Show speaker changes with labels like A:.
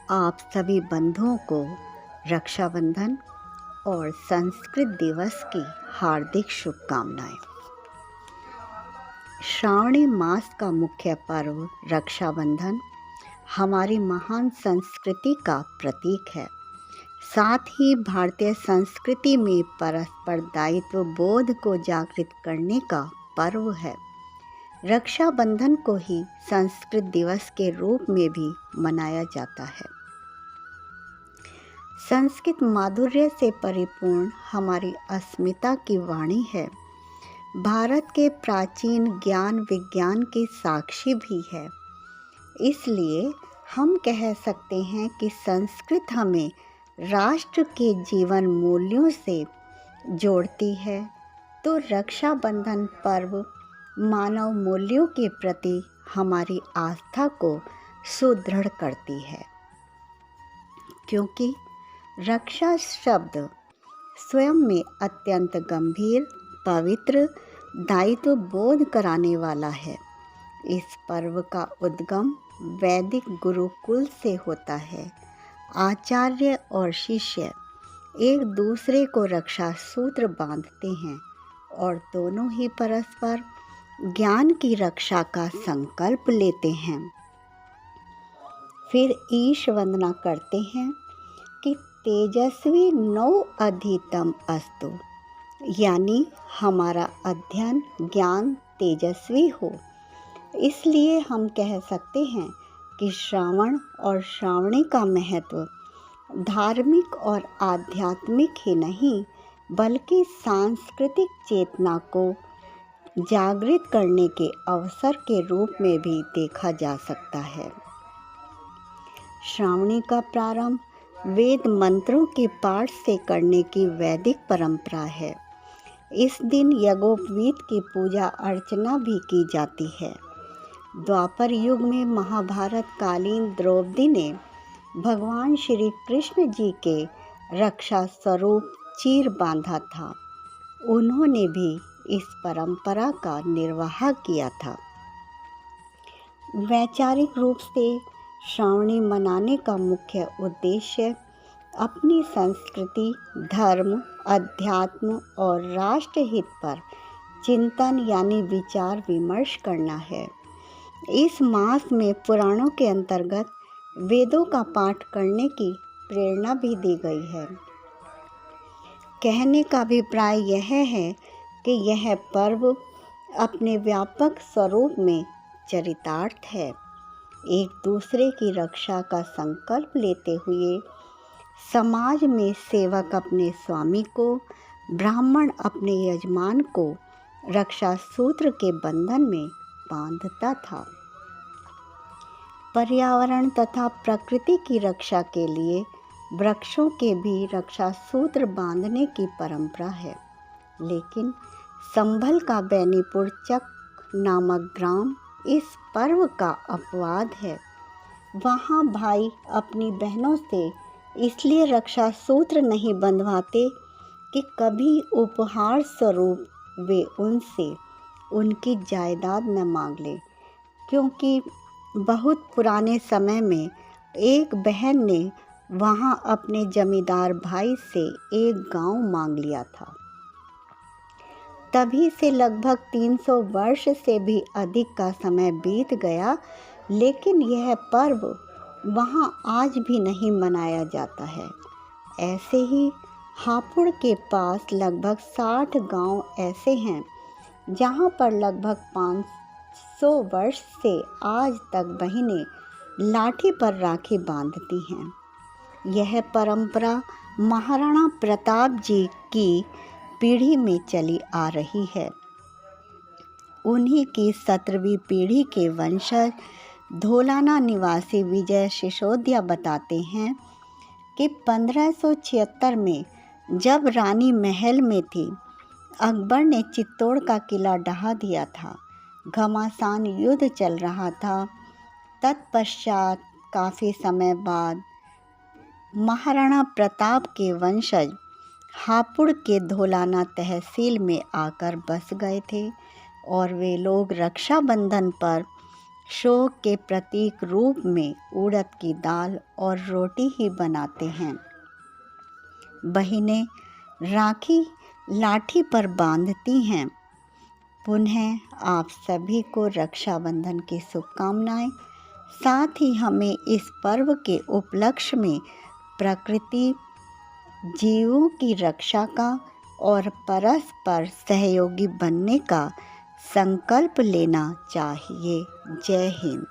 A: आप सभी बंधुओं को रक्षाबंधन और संस्कृत दिवस की हार्दिक शुभकामनाएं। श्रावणी मास का मुख्य पर्व रक्षाबंधन हमारी महान संस्कृति का प्रतीक है। साथ ही भारतीय संस्कृति में परस्पर दायित्व बोध को जागृत करने का पर्व है। रक्षाबंधन को ही संस्कृत दिवस के रूप में भी मनाया जाता है। संस्कृत माधुर्य से परिपूर्ण हमारी अस्मिता की वाणी है। भारत के प्राचीन ज्ञान विज्ञान की साक्षी भी है। इसलिए हम कह सकते हैं कि संस्कृत हमें राष्ट्र के जीवन मूल्यों से जोड़ती है, तो रक्षाबंधन पर्व मानव मूल्यों के प्रति हमारी आस्था को सुदृढ़ करती है। क्योंकि रक्षा शब्द स्वयं में अत्यंत गंभीर, पवित्र, दायित्व बोध कराने वाला है। इस पर्व का उद्गम वैदिक गुरुकुल से होता है। आचार्य और शिष्य एक दूसरे को रक्षा सूत्र बांधते हैं और दोनों ही परस्पर ज्ञान की रक्षा का संकल्प लेते हैं। फिर ईश वंदना करते हैं कि तेजस्वी नो अधितम अस्तु, यानी हमारा अध्ययन ज्ञान तेजस्वी हो। इसलिए हम कह सकते हैं कि श्रावण और श्रावणी का महत्व धार्मिक और आध्यात्मिक ही नहीं, बल्कि सांस्कृतिक चेतना को जागृत करने के अवसर के रूप में भी देखा जा सकता है। श्रावणी का प्रारंभ वेद मंत्रों के पाठ से करने की वैदिक परंपरा है। इस दिन यज्ञोपवीत की पूजा अर्चना भी की जाती है। द्वापर युग में महाभारत कालीन द्रौपदी ने भगवान श्री कृष्ण जी के रक्षा स्वरूप चीर बांधा था। उन्होंने भी इस परंपरा का निर्वाह किया था। वैचारिक रूप से श्रावणी मनाने का मुख्य उद्देश्य अपनी संस्कृति, धर्म, अध्यात्म और राष्ट्रहित पर चिंतन यानी विचार विमर्श करना है। इस मास में पुराणों के अंतर्गत वेदों का पाठ करने की प्रेरणा भी दी गई है। कहने का अभिप्राय यह है कि यह पर्व अपने व्यापक स्वरूप में चरितार्थ है। एक दूसरे की रक्षा का संकल्प लेते हुए समाज में सेवक अपने स्वामी को, ब्राह्मण अपने यजमान को रक्षा सूत्र के बंधन में बांधता था। पर्यावरण तथा प्रकृति की रक्षा के लिए वृक्षों के भी रक्षा सूत्र बांधने की परंपरा है। लेकिन संभल का बेनीपुर चक नामक ग्राम इस पर्व का अपवाद है। वहाँ भाई अपनी बहनों से इसलिए रक्षा सूत्र नहीं बंधवाते कि कभी उपहार स्वरूप वे उनसे उनकी जायदाद न मांग ले, क्योंकि बहुत पुराने समय में एक बहन ने वहाँ अपने जमींदार भाई से एक गांव मांग लिया था। तभी से लगभग 300 वर्ष से भी अधिक का समय बीत गया, लेकिन यह पर्व वहाँ आज भी नहीं मनाया जाता है। ऐसे ही हापुड़ के पास लगभग 60 गांव ऐसे हैं जहाँ पर लगभग 500 वर्ष से आज तक बहनें लाठी पर राखी बांधती हैं। यह परंपरा महाराणा प्रताप जी की पीढ़ी में चली आ रही है। उन्हीं की 17वीं पीढ़ी के वंशज धोलाना निवासी विजय सिसोदिया बताते हैं कि 1576 में जब रानी महल में थी, अकबर ने चित्तौड़ का किला ढहा दिया था। घमासान युद्ध चल रहा था। तत्पश्चात काफ़ी समय बाद महाराणा प्रताप के वंशज हापुड़ के धोलाना तहसील में आकर बस गए थे और वे लोग रक्षाबंधन पर शोक के प्रतीक रूप में उड़द की दाल और रोटी ही बनाते हैं। बहिनें राखी लाठी पर बांधती हैं। पुनः आप सभी को रक्षाबंधन की शुभकामनाएं। साथ ही हमें इस पर्व के उपलक्ष्य में प्रकृति, जीवों की रक्षा का और परस्पर सहयोगी बनने का संकल्प लेना चाहिए। जय हिंद।